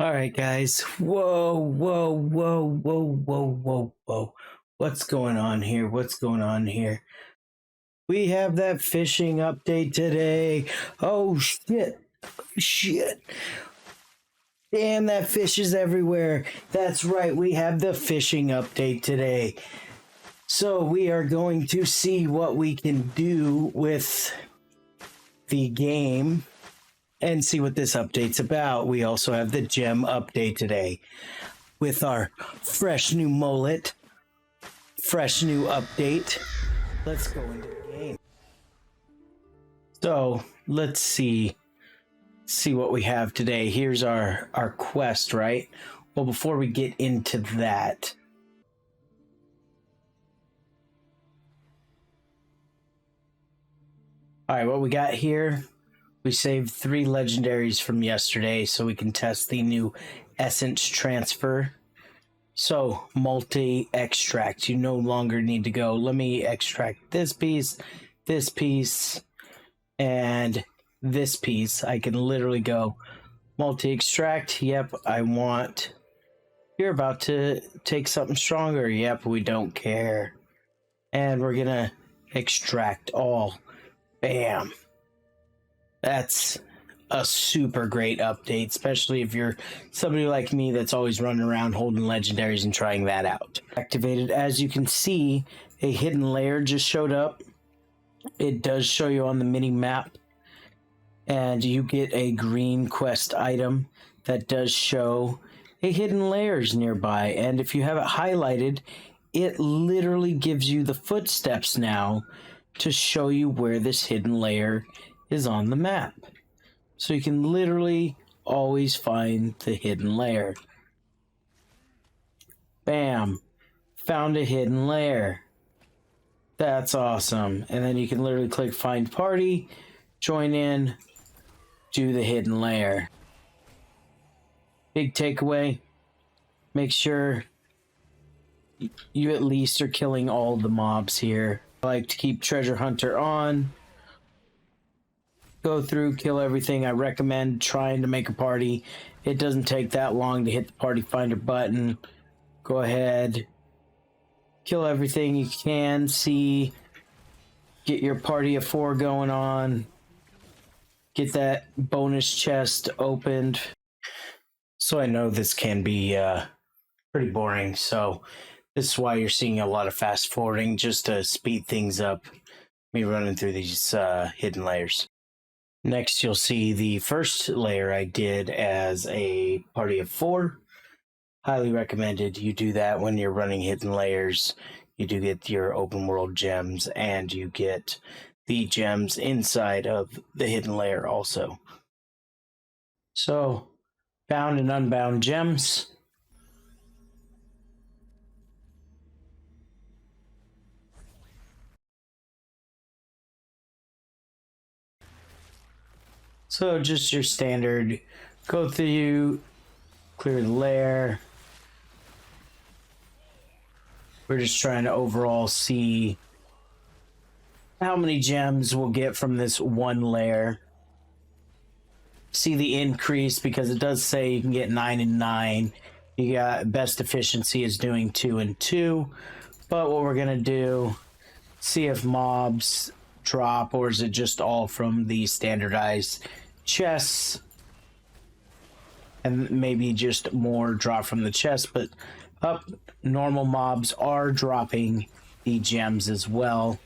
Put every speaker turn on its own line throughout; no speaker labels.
All right, guys. Whoa, whoa, whoa, whoa, whoa, whoa, whoa. What's going on here? What's going on here? We have that fishing update today. Oh, shit. Shit. Damn, that fish is everywhere. That's right. We have the fishing update today. So we are going to see what we can do with the game and see what this update's about. We also have the gem update today with our fresh new mullet, fresh new update. Let's go into the game. So let's see what we have today. Here's our quest, right? Well, before we get into that, all right, what we got here, we saved 3 legendaries from yesterday so we can test the new essence transfer. So, multi-extract. You no longer need to go, let me extract this piece, and this piece. I can literally go multi-extract. Yep, I want... You're about to take something stronger. Yep, we don't care. And we're gonna extract all. Bam. That's a super great update, especially if you're somebody like me that's always running around holding legendaries and trying that out. Activated. As you can see, a hidden layer just showed up. It does show you on the mini map, and you get a green quest item that does show a hidden layers nearby. And if you have it highlighted, it literally gives you the footsteps now to show you where this hidden layer is on the map. So you can literally always find the hidden layer. Bam. Found a hidden layer. That's awesome. And then you can literally click find party, join in, do the hidden layer. Big takeaway, make sure you at least are killing all the mobs here. I like to keep Treasure Hunter on. Go through, kill everything. I recommend trying to make a party. It doesn't take that long to hit the party finder button. Go ahead, kill everything you can see. Get your party of 4 going on. Get that bonus chest opened. So I know this can be pretty boring, so this is why you're seeing a lot of fast forwarding, just to speed things up, me running through these hidden layers. Next, you'll see the first layer I did as a party of 4. Highly recommended you do that when you're running hidden layers. You do get your open world gems, and you get the gems inside of the hidden layer also. So, bound and unbound gems. So just your standard, go through, clear the layer. We're just trying to overall see how many gems we'll get from this one layer. See the increase, because it does say you can get 9 and 9. You got best efficiency is doing 2 and 2. But what we're gonna do, see if mobs drop, or is it just all from the standardized chests, and maybe just more drop from the chest. But normal mobs are dropping the gems as well.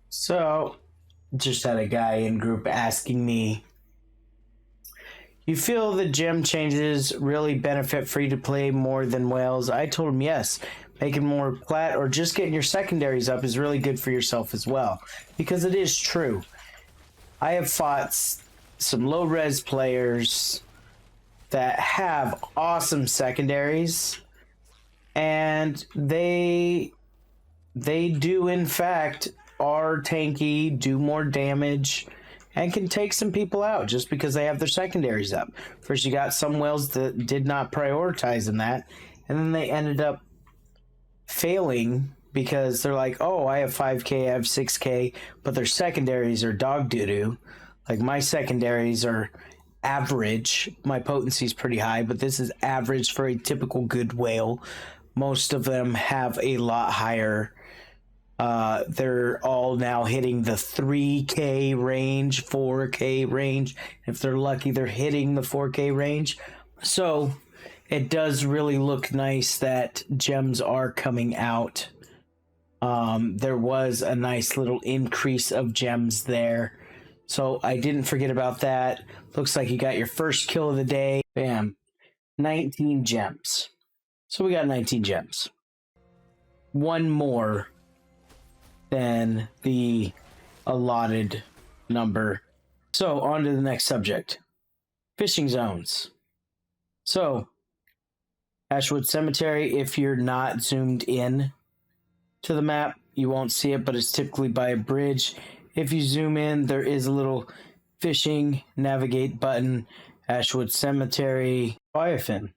So just had a guy in group asking me, you feel the gem changes really benefit free to play more than whales? I told him yes. Making more plat or just getting your secondaries up is really good for yourself as well, because it is true. I have fought some low res players that have awesome secondaries, and they do in fact are tanky, do more damage, and can take some people out just because they have their secondaries up. First, you got some whales that did not prioritize in that, and then they ended up failing because they're like, oh, I have 5k, I have 6k, but their secondaries are dog doo-doo. Like, my secondaries are average. My potency is pretty high, but this is average for a typical good whale. Most of them have a lot higher. They're all now hitting the 3k range, 4k range. If they're lucky, they're hitting the 4k range. So it does really look nice that gems are coming out. There was a nice little increase of gems there. So I didn't forget about that. Looks like you got your first kill of the day. Bam. 19 gems. So we got 19 gems. One more than the allotted number. So on to the next subject. Fishing zones. So Ashwood Cemetery, if you're not zoomed in to the map, you won't see it, but it's typically by a bridge. If you zoom in, there is a little fishing navigate button. Ashwood Cemetery, Biofin.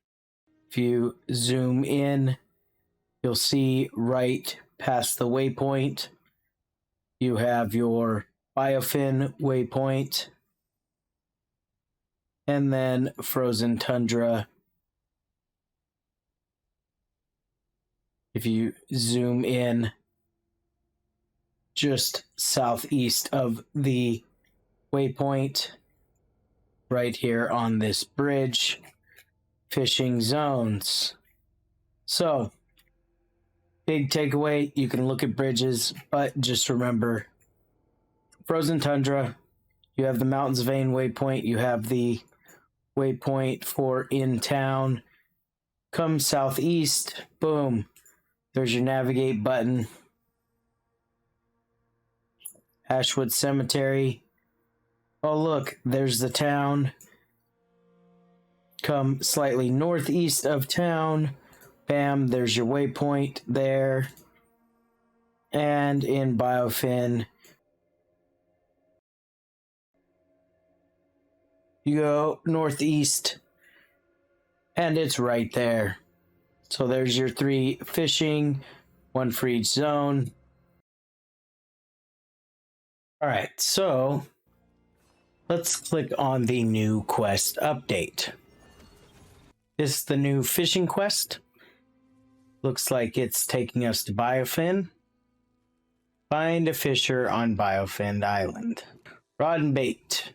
If you zoom in, you'll see right past the waypoint, you have your Biofin waypoint, and then Frozen Tundra. If you zoom in just southeast of the waypoint, right here on this bridge, fishing zones. So, big takeaway, you can look at bridges, but just remember, Frozen Tundra, you have the Mountains Vein waypoint, you have the waypoint for in town. Come southeast, boom, there's your navigate button. Ashwood Cemetery. Oh, look, there's the town. Come slightly northeast of town. Bam, there's your waypoint there. And in Biofin, you go northeast, and it's right there. So there's your 3 fishing, 1 for each zone. All right, so let's click on the new quest update. This is the new fishing quest. Looks like it's taking us to Biofin. Find a fisher on Biofin Island. Rod and bait.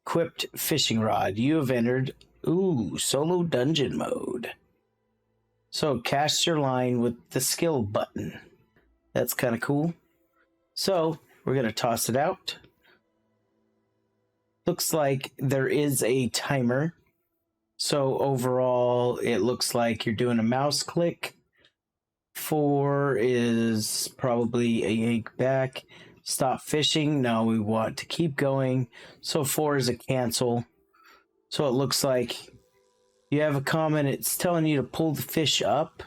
Equipped fishing rod. You have entered, solo dungeon mode. So cast your line with the skill button. That's kind of cool. So we're going to toss it out. Looks like there is a timer. So overall, it looks like you're doing a mouse click. 4 is probably a yank back. Stop fishing. No, we want to keep going. So 4 is a cancel. So it looks like you have a comment. It's telling you to pull the fish up.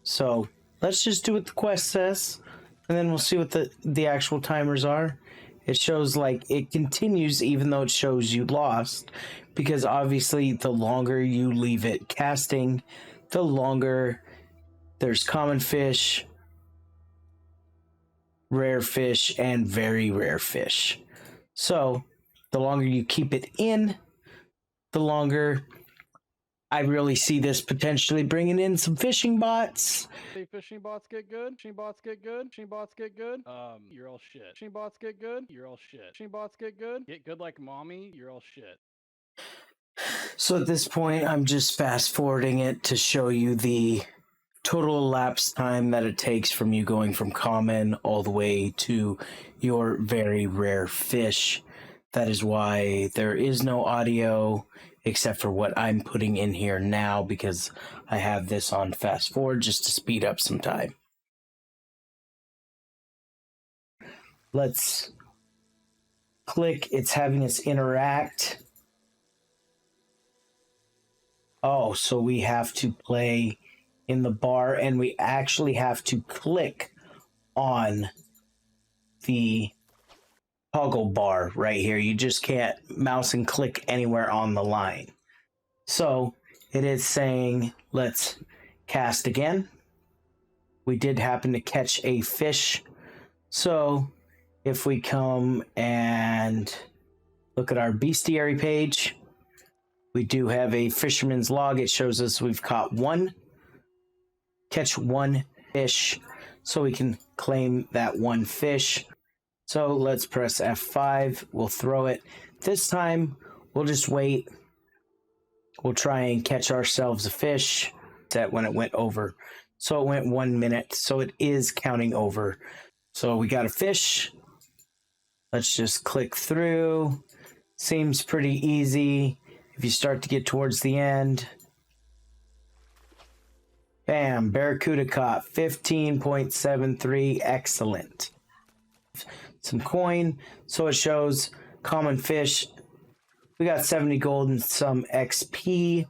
So let's just do what the quest says. And then we'll see what the actual timers are. It shows like it continues even though it shows you lost. Because obviously the longer you leave it casting, the longer there's common fish, rare fish, and very rare fish. So the longer you keep it in, the longer I really see this potentially bringing in some fishing bots.
Hey, fishing bots get good. Fishing bots get good. Fishing bots get good. You're all shit. Fishing bots get good. You're all shit. Fishing bots get good. Get good like mommy. You're all shit.
So at this point, I'm just fast forwarding it to show you the total elapsed time that it takes from you going from common all the way to your very rare fish. That is why there is no audio except for what I'm putting in here now because I have this on fast forward just to speed up some time. Let's click. It's having us interact. Oh, so we have to play in the bar and we actually have to click on the toggle bar right here. You just can't mouse and click anywhere on the line. So it is saying, let's cast again. We did happen to catch a fish. So if we come and look at our bestiary page, we do have a fisherman's log. It shows us we've caught catch one fish. So we can claim that one fish. So let's press F5. We'll throw it. This time, we'll just wait. We'll try and catch ourselves a fish. That when it went over. So it went 1 minute. So it is counting over. So we got a fish. Let's just click through. Seems pretty easy. If you start to get towards the end. Bam, barracuda caught, 15.73, excellent. Some coin, so it shows common fish. We got 70 gold and some XP.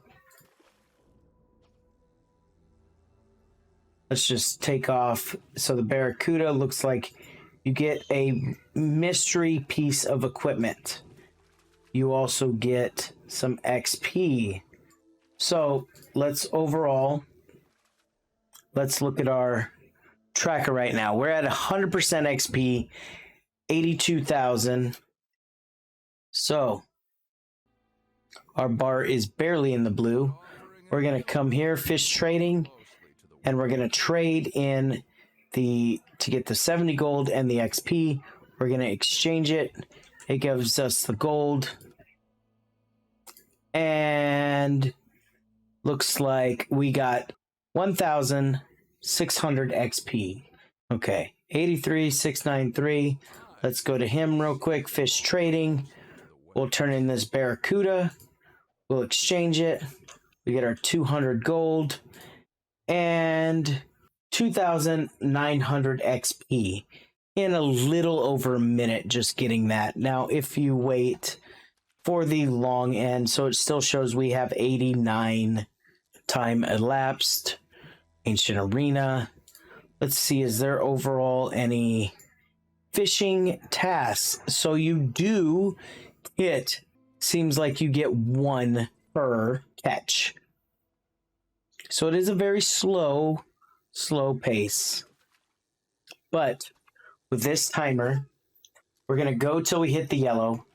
Let's just take off. So the barracuda looks like you get a mystery piece of equipment. You also get some XP. So let's look at our tracker right now. We're at 100% XP, 82,000. So our bar is barely in the blue. We're going to come here, fish trading, and we're going to trade in to get the 70 gold and the XP. We're going to exchange it. It gives us the gold. And looks like we got 1,600 XP. Okay, 83,693. Let's go to him real quick. Fish trading. We'll turn in this barracuda. We'll exchange it. We get our 200 gold and 2,900 XP in a little over a minute just getting that. Now, if you wait for the long end, so it still shows we have 89 time elapsed. Ancient arena. Let's see, is there overall any fishing tasks? So you do get, seems like you get one per catch. So it is a very slow pace. But with this timer, we're going to go till we hit the yellow.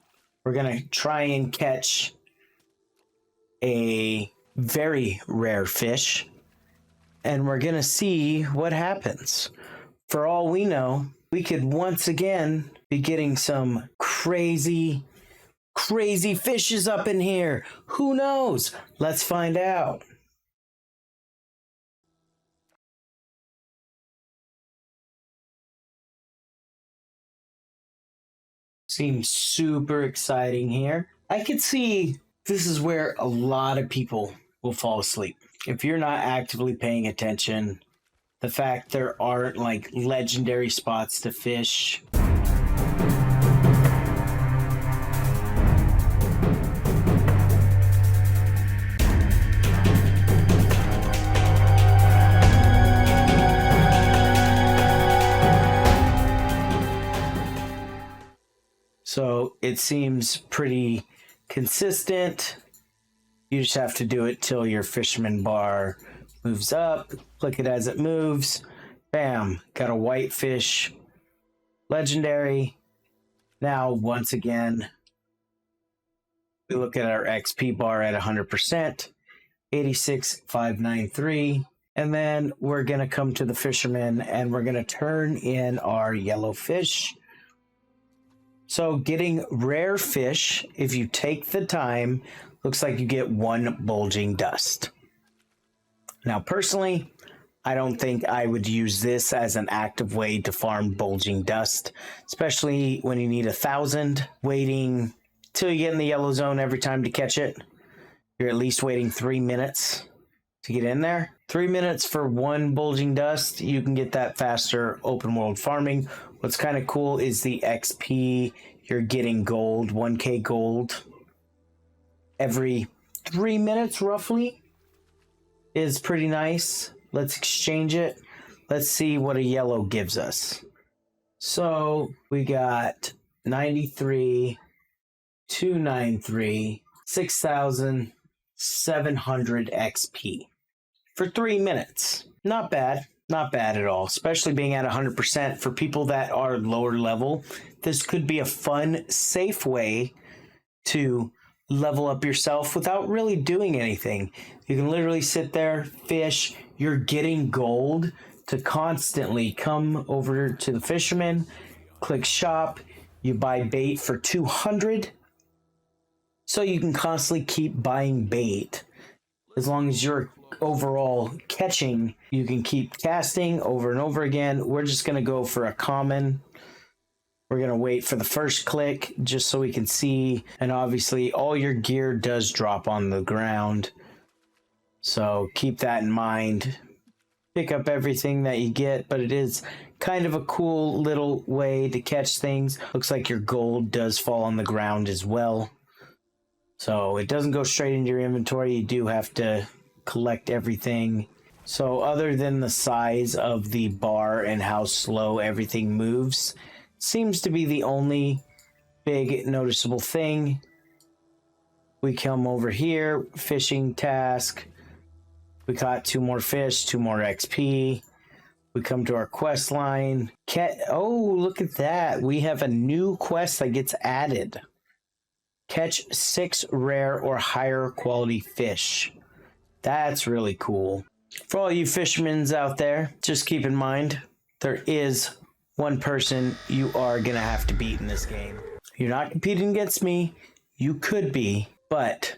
We're going to try and catch a very rare fish. And we're going to see what happens. For all we know, we could once again be getting some crazy fishes up in here. Who knows? Let's find out. Seems super exciting here. I could see this is where a lot of people will fall asleep. If you're not actively paying attention, the fact there aren't like legendary spots to fish. So it seems pretty consistent. You just have to do it till your fisherman bar moves up. Click it as it moves. Bam, got a white fish. Legendary. Now, once again, we look at our XP bar at 100%. 86,593. And then we're going to come to the fisherman and we're going to turn in our yellow fish. So getting rare fish, if you take the time, looks like you get one bulging dust. Now, personally, I don't think I would use this as an active way to farm bulging dust, especially when you need 1,000. Waiting till you get in the yellow zone every time to catch it. You're at least waiting 3 minutes to get in there. 3 minutes for one bulging dust. You can get that faster open world farming. What's kind of cool is the XP. You're getting gold, 1k gold every 3 minutes roughly is pretty nice. Let's exchange it. Let's see what a yellow gives us. So we got 93, 293, 6,700 XP for 3 minutes. Not bad. Not bad at all, especially being at 100%. For people that are lower level, this could be a fun, safe way to level up yourself without really doing anything. You can literally sit there, fish, you're getting gold to constantly come over to the fisherman, click shop, you buy bait for 200, so you can constantly keep buying bait. As long as you're overall catching, you can keep casting over and over again. We're just going to go for a common. We're going to wait for the first click just so we can see. And obviously all your gear does drop on the ground, so keep that in mind. Pick up everything that you get, but it is kind of a cool little way to catch things. Looks like your gold does fall on the ground as well, so it doesn't go straight into your inventory. You do have to collect everything. So other than the size of the bar and how slow everything moves, seems to be the only big noticeable thing. We come over here, fishing task. We caught 2 more fish, 2 more XP. We come to our quest line. Oh, look at that. We have a new quest that gets added. Catch 6 rare or higher quality fish. That's really cool. For all you fishermen out there, just keep in mind, there is one person you are going to have to beat in this game. You're not competing against me. You could be, but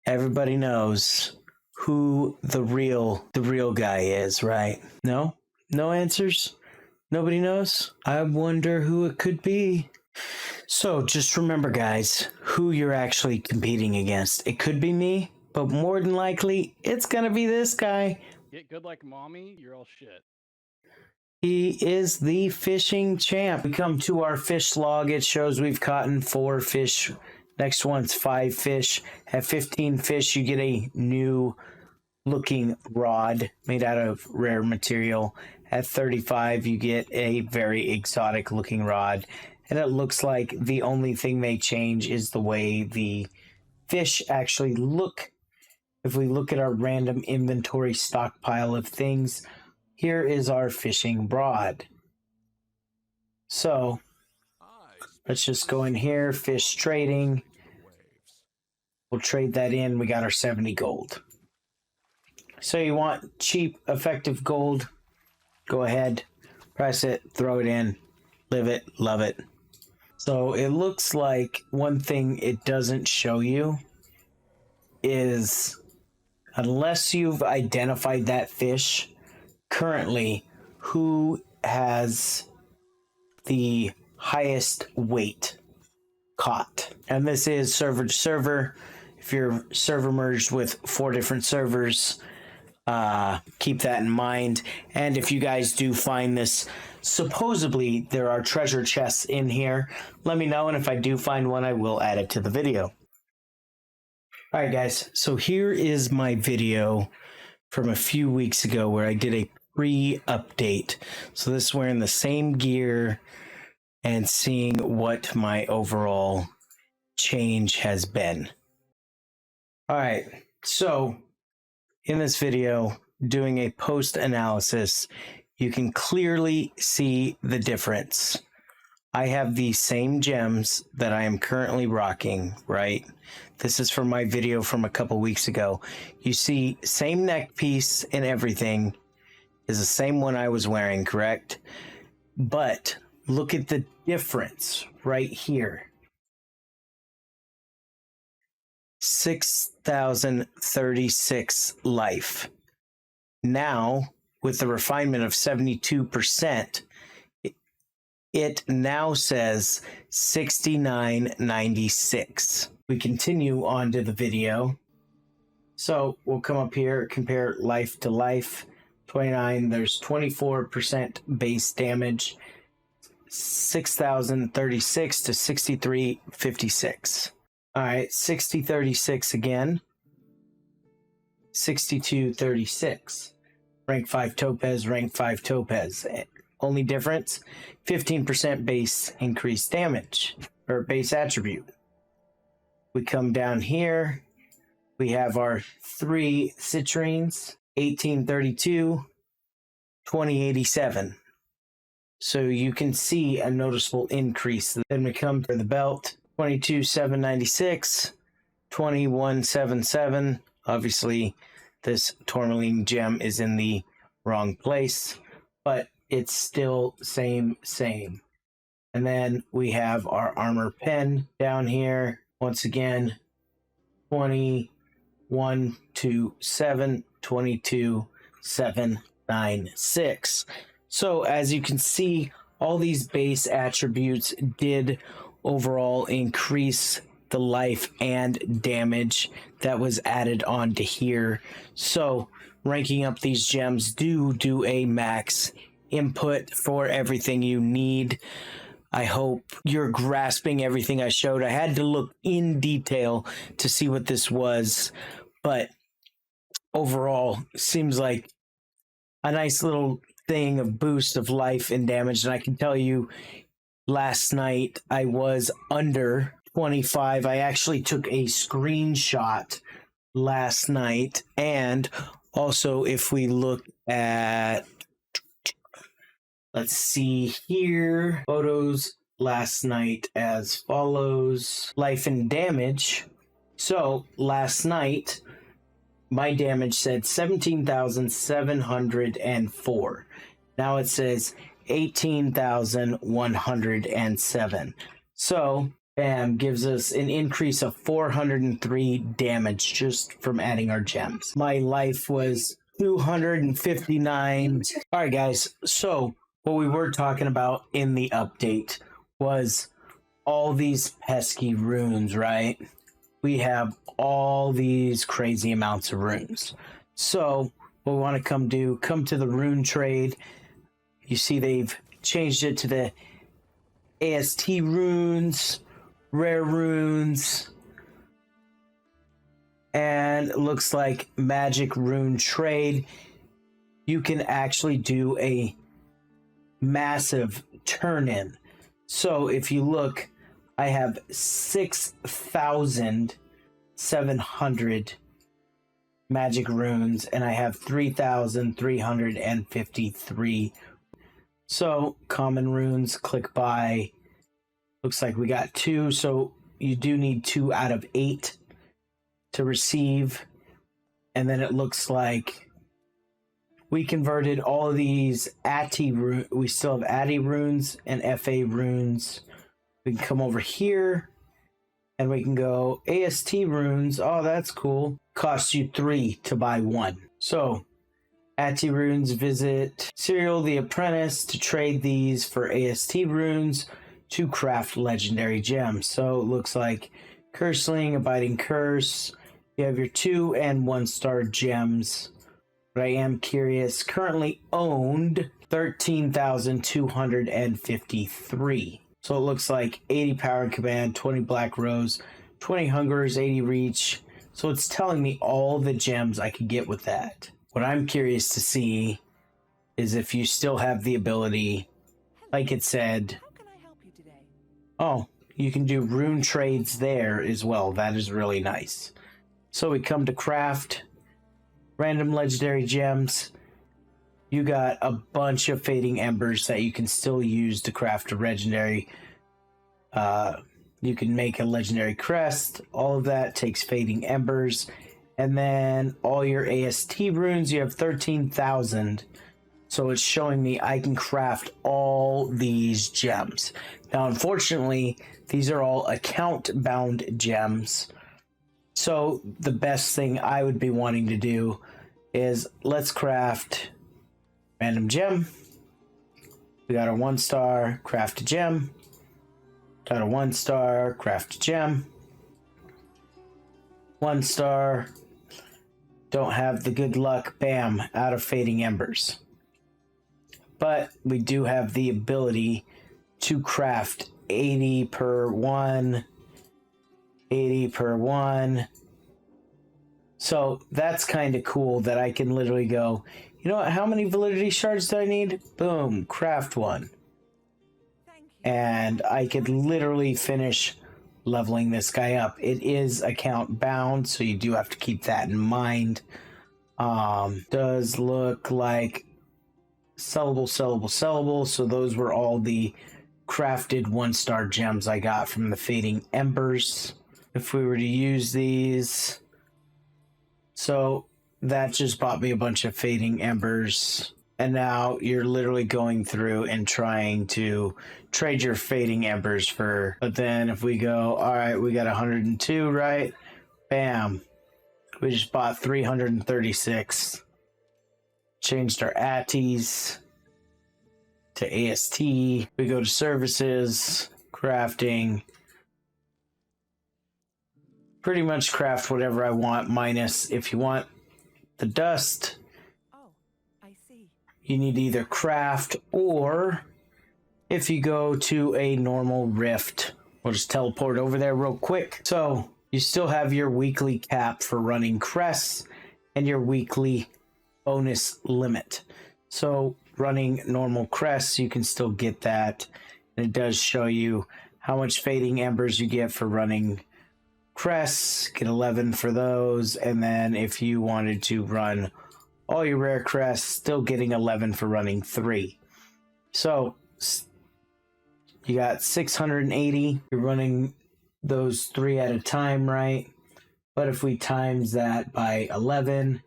everybody knows who the real guy is, right? No? No answers? Nobody knows? I wonder who it could be. So just remember, guys, who you're actually competing against. It could be me, but more than likely, it's gonna be this guy.
Get good like mommy, you're all shit.
He is the fishing champ. We come to our fish log. It shows we've caught 4 fish. Next one's 5 fish. At 15 fish, you get a new looking rod made out of rare material. At 35, you get a very exotic looking rod. And it looks like the only thing they change is the way the fish actually look. If we look at our random inventory stockpile of things, here is our fishing rod. So let's just go in here, fish trading. We'll trade that in. We got our 70 gold. So you want cheap, effective gold, go ahead, press it, throw it in, live it, love it. So it looks like one thing it doesn't show you is, unless you've identified that fish, currently who has the highest weight caught. And this is server to server. If you're server merged with 4 different servers, keep that in mind. And if you guys do find this, supposedly there are treasure chests in here, let me know, and if I do find one, I will add it to the video. Alright guys, so here is my video from a few weeks ago where I did a pre-update. So this is wearing the same gear and seeing what my overall change has been. Alright, so in this video, doing a post-analysis, you can clearly see the difference. I have the same gems that I am currently rocking, right? This is from my video from a couple weeks ago. You see, same neck piece and everything is the same one I was wearing, correct? But look at the difference right here. 6,036 life. Now, with the refinement of 72%, it now says 6996. We continue on to the video. So we'll come up here, compare life to life. 29, there's 24% base damage. 6,036 to 6356. All right, 6036 again. 6236. Rank 5 topaz, rank 5 topaz. only difference, 15% base increased damage, or base attribute. We come down here, we have our 3 citrines, 1832, 2087. So you can see a noticeable increase. Then we come to the belt, 22,796, 2177. Obviously, this tourmaline gem is in the wrong place, but it's still same. And then we have our armor pen down here. Once again, 2127, 22,796. So as you can see, all these base attributes did overall increase the life and damage that was added onto here. So ranking up these gems do a max input for everything you need. I hope you're grasping everything I showed. I had to look in detail to see what this was, but overall seems like a nice little thing of boost of life and damage. And I can tell you, last night I was under 25. I actually took a screenshot last night. And also, if we look at, let's see here, photos last night as follows: life and damage. So last night, my damage said 17,704. Now it says 18,107. So, bam, gives us an increase of 403 damage just from adding our gems. My life was 259. All right, guys. So, what we were talking about in the update was all these pesky runes, right? We have all these crazy amounts of runes. So what we want to come to the rune trade. You see they've changed it to the AST runes, rare runes, and it looks like magic rune trade. You can actually do a massive turn-in. So if you look, I have 6,700 magic runes, and I have 3,353. So common runes, click buy. Looks like we got 2, so you do need 2 out of 8 to receive. And then it looks like we converted all of these ATI runes. We still have ATI runes and FA runes. We can come over here and we can go AST runes. Oh, that's cool. Costs you 3 to buy 1. So ATI runes, visit Serial the Apprentice to trade these for AST runes to craft legendary gems. So it looks like Curseling, Abiding Curse. You have your 2 and 1 star gems. But I am curious, currently owned 13,253. So it looks like 80 power and command, 20 black rose, 20 hungers, 80 reach. So it's telling me all the gems I could get with that. What I'm curious to see is if you still have the ability, like it said.
How can I help you today?
Oh, you can do rune trades there as well. That is really nice. So we come to craft random legendary gems. You got a bunch of fading embers that you can still use to craft a legendary. You can make a legendary crest. All of that takes fading embers. And then all your AST runes, you have 13,000. So it's showing me I can craft all these gems. Now, unfortunately, these are all account-bound gems. So the best thing I would be wanting to do is let's craft random gem. We got a 1 star, craft a gem. Got a 1 star, craft a gem. 1 star. Don't have the good luck, bam, out of fading embers. But we do have the ability to craft 80 per 1. 80 per 1. So that's kind of cool that I can literally go, You know what? How many validity shards do I need? Boom, craft one. And I could literally finish leveling this guy up. It is account bound, so you do have to keep that in mind. Does look like sellable, sellable, sellable. So those were all the crafted 1-star gems I got from the Fading Embers. If we were to use these, so that just bought me a bunch of Fading Embers. And now you're literally going through and trying to trade your Fading Embers for, but then if we go, all right, we got 102, right? Bam. We just bought 336. Changed our ATTs to AST. We go to services, crafting. Pretty much craft whatever I want, minus if you want the dust. You need to either craft, or if you go to a normal rift, we'll just teleport over there real quick. So you still have your weekly cap for running crests and your weekly bonus limit. So running normal crests, you can still get that. And it does show you how much Fading Embers you get for running crests. Get 11 for those. And then if you wanted to run all your rare crests, still getting 11 for running 3. So you got 680. You're running those 3 at a time, right? But if we times that by 11,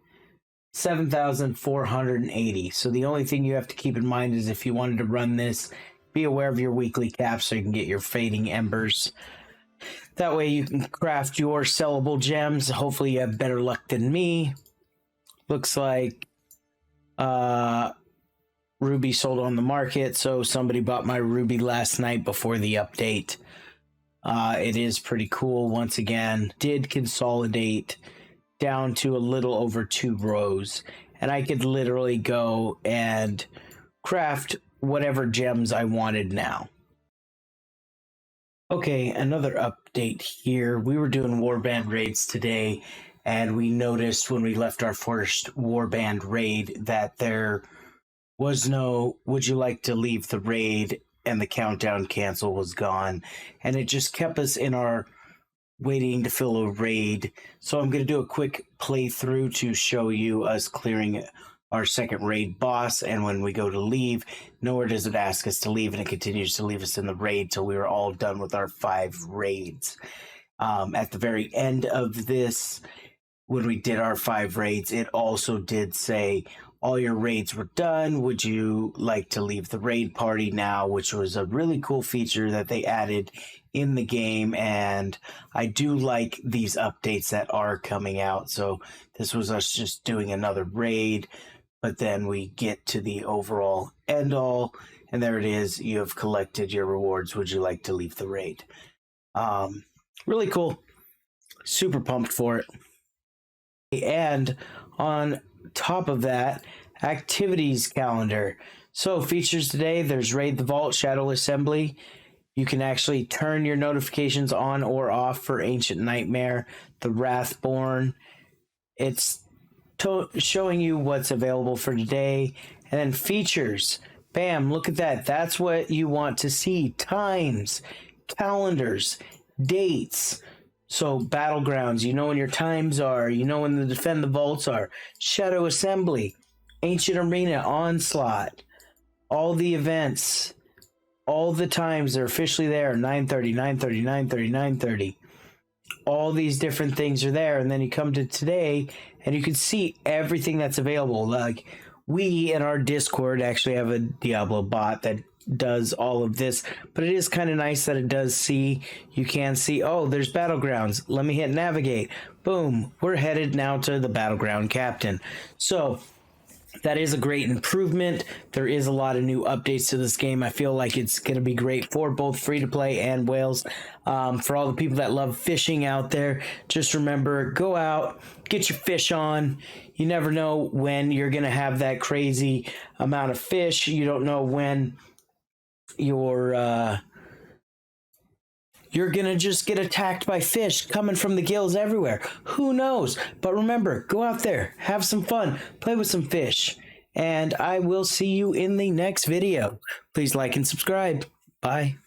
7,480. So the only thing you have to keep in mind is if you wanted to run this, be aware of your weekly cap so you can get your Fading Embers. That way you can craft your sellable gems. Hopefully you have better luck than me. Looks like Ruby sold on the market, so somebody bought my Ruby last night before the update. It is pretty cool. Once again, did consolidate down to a little over 2 rows, and I could literally go and craft whatever gems I wanted now. Okay, another update here. We were doing warband raids today, and we noticed when we left our first warband raid that there was no "would you like to leave the raid," and the countdown cancel was gone, and it just kept us in our waiting to fill a raid. So I'm going to do a quick playthrough to show you us clearing our second raid boss, and when we go to leave, nowhere does it ask us to leave, and it continues to leave us in the raid till we were all done with our 5 raids. At the very end of this, when we did our 5 raids, it also did say all your raids were done. Would you like to leave the raid party now? Which was a really cool feature that they added in the game, and I do like these updates that are coming out. So this was us just doing another raid, but then we get to the overall end all, and there it is. You have collected your rewards. Would you like to leave the raid? Really cool. Super pumped for it. And on top of that, activities calendar. So features today, there's Raid the Vault, Shadow Assembly. You can actually turn your notifications on or off for Ancient Nightmare, the Wrathborn. It's showing you what's available for today. And then features. Bam, look at that. That's what you want to see. Times, calendars, dates. So battlegrounds, you know when your times are, you know when the defend the vaults are. Shadow Assembly, Ancient Arena, Onslaught, all the events, all the times are officially there. 9:30, 9:30, 9:30, 9:30. All these different things are there, and then you come to today, and you can see everything that's available. Like, we in our Discord actually have a Diablo bot that does all of this, but it is kind of nice that it does see, you can see, oh, there's battlegrounds. Let me hit navigate. Boom, we're headed now to the battleground captain. So that is a great improvement. There is a lot of new updates to this game. I feel like it's going to be great for both free-to-play and whales. For all the people that love fishing out there, just remember, go out, get your fish on. You never know when you're going to have that crazy amount of fish. You don't know when you're gonna just get attacked by fish coming from the gills everywhere. Who knows? But remember, go out there, have some fun, play with some fish, and I will see you in the next video. Please like and subscribe. Bye.